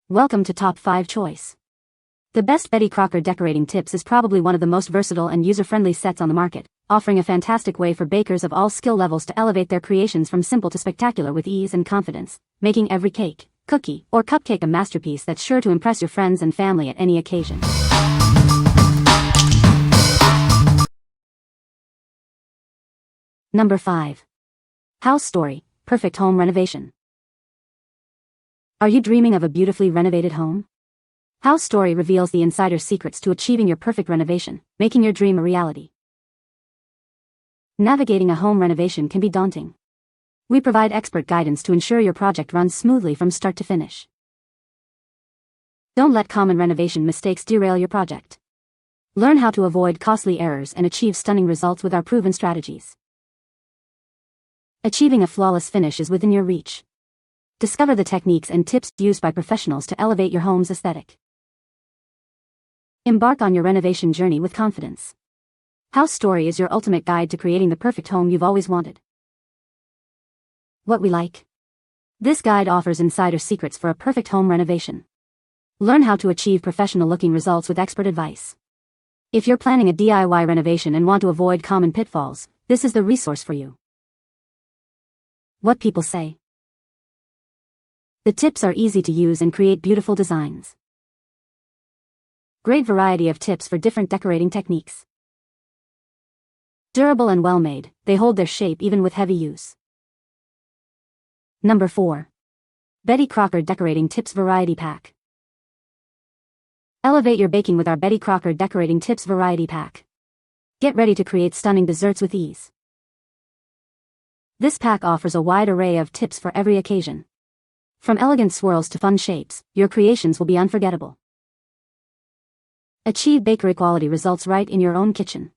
Welcome to Top 5 Choice. The best Betty Crocker Decorating Tips is probably one of the most versatile and user-friendly sets on the market, offering a fantastic way for bakers of all skill levels to elevate their creations from simple to spectacular with ease and confidence, making every cake, cookie, or cupcake a masterpiece that's sure to impress your friends and family at any occasion. Number 5. House Story, Perfect Home Renovation. Are you dreaming of a beautifully renovated home? House Story reveals the insider secrets to achieving your perfect renovation, making your dream a reality. Navigating a home renovation can be daunting. We provide expert guidance to ensure your project runs smoothly from start to finish. Don't let common renovation mistakes derail your project. Learn how to avoid costly errors and achieve stunning results with our proven strategies. Achieving a flawless finish is within your reach. Discover the techniques and tips used by professionals to elevate your home's aesthetic. Embark on your renovation journey with confidence. House Story is your ultimate guide to creating the perfect home you've always wanted. What we like. This guide offers insider secrets for a perfect home renovation. Learn how to achieve professional-looking results with expert advice. If you're planning a DIY renovation and want to avoid common pitfalls, this is the resource for you. What people say. The tips are easy to use and create beautiful designs. Great variety of tips for different decorating techniques. Durable and well-made, they hold their shape even with heavy use. Number 4. Betty Crocker Decorating Tips Variety Pack. Elevate your baking with our Betty Crocker Decorating Tips Variety Pack. Get ready to create stunning desserts with ease. This pack offers a wide array of tips for every occasion. From elegant swirls to fun shapes, your creations will be unforgettable. Achieve bakery quality results right in your own kitchen.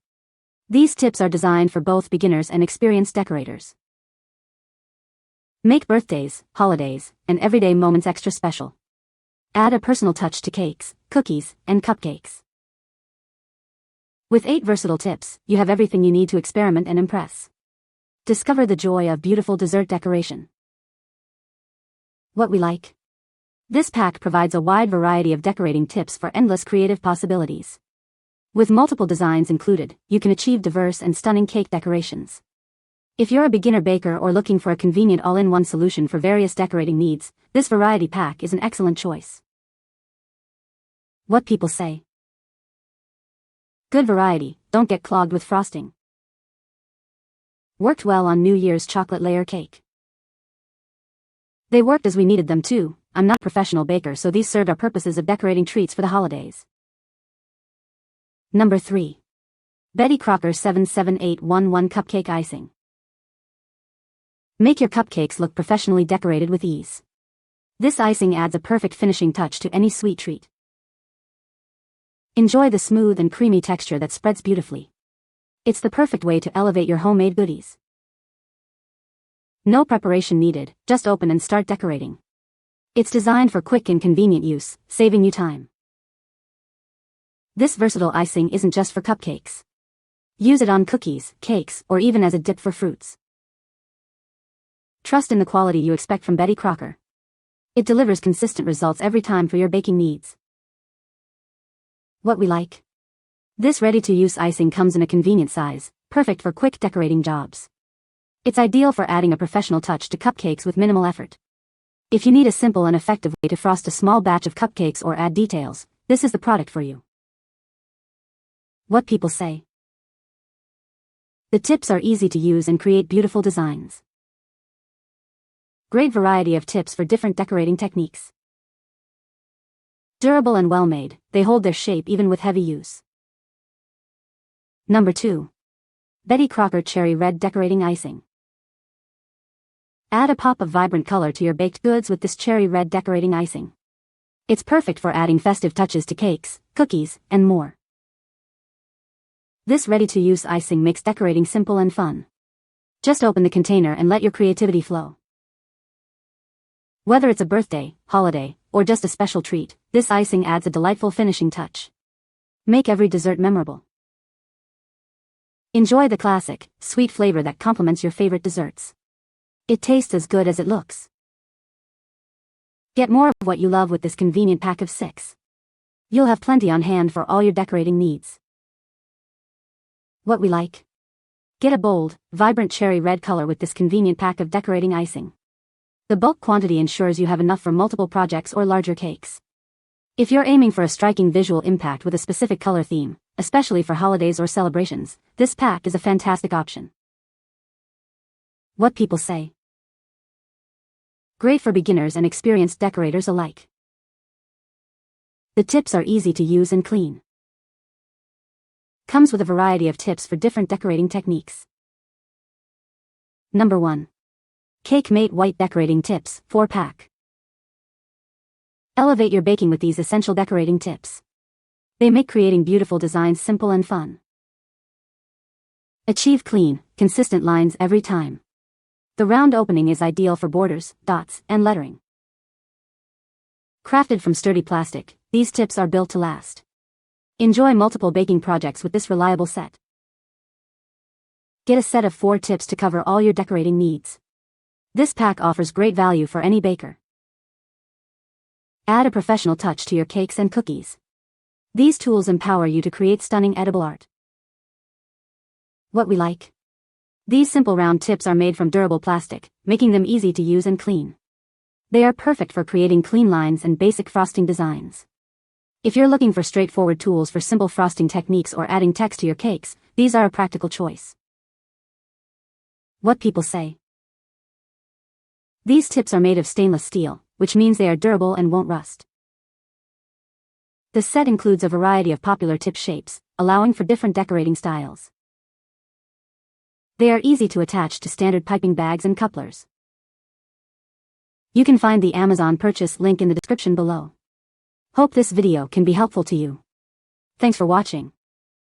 These tips are designed for both beginners and experienced decorators. Make birthdays, holidays, and everyday moments extra special. Add a personal touch to cakes, cookies, and cupcakes. With 8 versatile tips, you have everything you need to experiment and impress. Discover the joy of beautiful dessert decoration. What we like. This pack provides a wide variety of decorating tips for endless creative possibilities. With multiple designs included, you can achieve diverse and stunning cake decorations. If you're a beginner baker or looking for a convenient all-in-one solution for various decorating needs, this variety pack is an excellent choice. What people say. Good variety, don't get clogged with frosting. Worked well on New Year's chocolate layer cake. They worked as we needed them too. I'm not a professional baker, so these served our purposes of decorating treats for the holidays. Number 3. Betty Crocker 77811 Cupcake Icing. Make your cupcakes look professionally decorated with ease. This icing adds a perfect finishing touch to any sweet treat. Enjoy the smooth and creamy texture that spreads beautifully. It's the perfect way to elevate your homemade goodies. No preparation needed, just open and start decorating. It's designed for quick and convenient use, saving you time. This versatile icing isn't just for cupcakes. Use it on cookies, cakes, or even as a dip for fruits. Trust in the quality you expect from Betty Crocker. It delivers consistent results every time for your baking needs. What we like. This ready-to-use icing comes in a convenient size, perfect for quick decorating jobs. It's ideal for adding a professional touch to cupcakes with minimal effort. If you need a simple and effective way to frost a small batch of cupcakes or add details, this is the product for you. What people say. The tips are easy to use and create beautiful designs. Great variety of tips for different decorating techniques. Durable and well-made, they hold their shape even with heavy use. Number 2. Betty Crocker Cherry Red Decorating Icing. Add a pop of vibrant color to your baked goods with this cherry red decorating icing. It's perfect for adding festive touches to cakes, cookies, and more. This ready-to-use icing makes decorating simple and fun. Just open the container and let your creativity flow. Whether it's a birthday, holiday, or just a special treat, this icing adds a delightful finishing touch. Make every dessert memorable. Enjoy the classic, sweet flavor that complements your favorite desserts. It tastes as good as it looks. Get more of what you love with this convenient pack of 6. You'll have plenty on hand for all your decorating needs. What we like. Get a bold, vibrant cherry red color with this convenient pack of decorating icing. The bulk quantity ensures you have enough for multiple projects or larger cakes. If you're aiming for a striking visual impact with a specific color theme, especially for holidays or celebrations, this pack is a fantastic option. What people say. Great for beginners and experienced decorators alike. The tips are easy to use and clean. Comes with a variety of tips for different decorating techniques. Number 1. Cake Mate White Decorating Tips, 4-pack. Elevate your baking with these essential decorating tips. They make creating beautiful designs simple and fun. Achieve clean, consistent lines every time. The round opening is ideal for borders, dots, and lettering. Crafted from sturdy plastic, these tips are built to last. Enjoy multiple baking projects with this reliable set. Get a set of 4 tips to cover all your decorating needs. This pack offers great value for any baker. Add a professional touch to your cakes and cookies. These tools empower you to create stunning edible art. What we like. These simple round tips are made from durable plastic, making them easy to use and clean. They are perfect for creating clean lines and basic frosting designs. If you're looking for straightforward tools for simple frosting techniques or adding text to your cakes, these are a practical choice. What people say. These tips are made of stainless steel, which means they are durable and won't rust. The set includes a variety of popular tip shapes, allowing for different decorating styles. They are easy to attach to standard piping bags and couplers. You can find the Amazon purchase link in the description below. Hope this video can be helpful to you. Thanks for watching.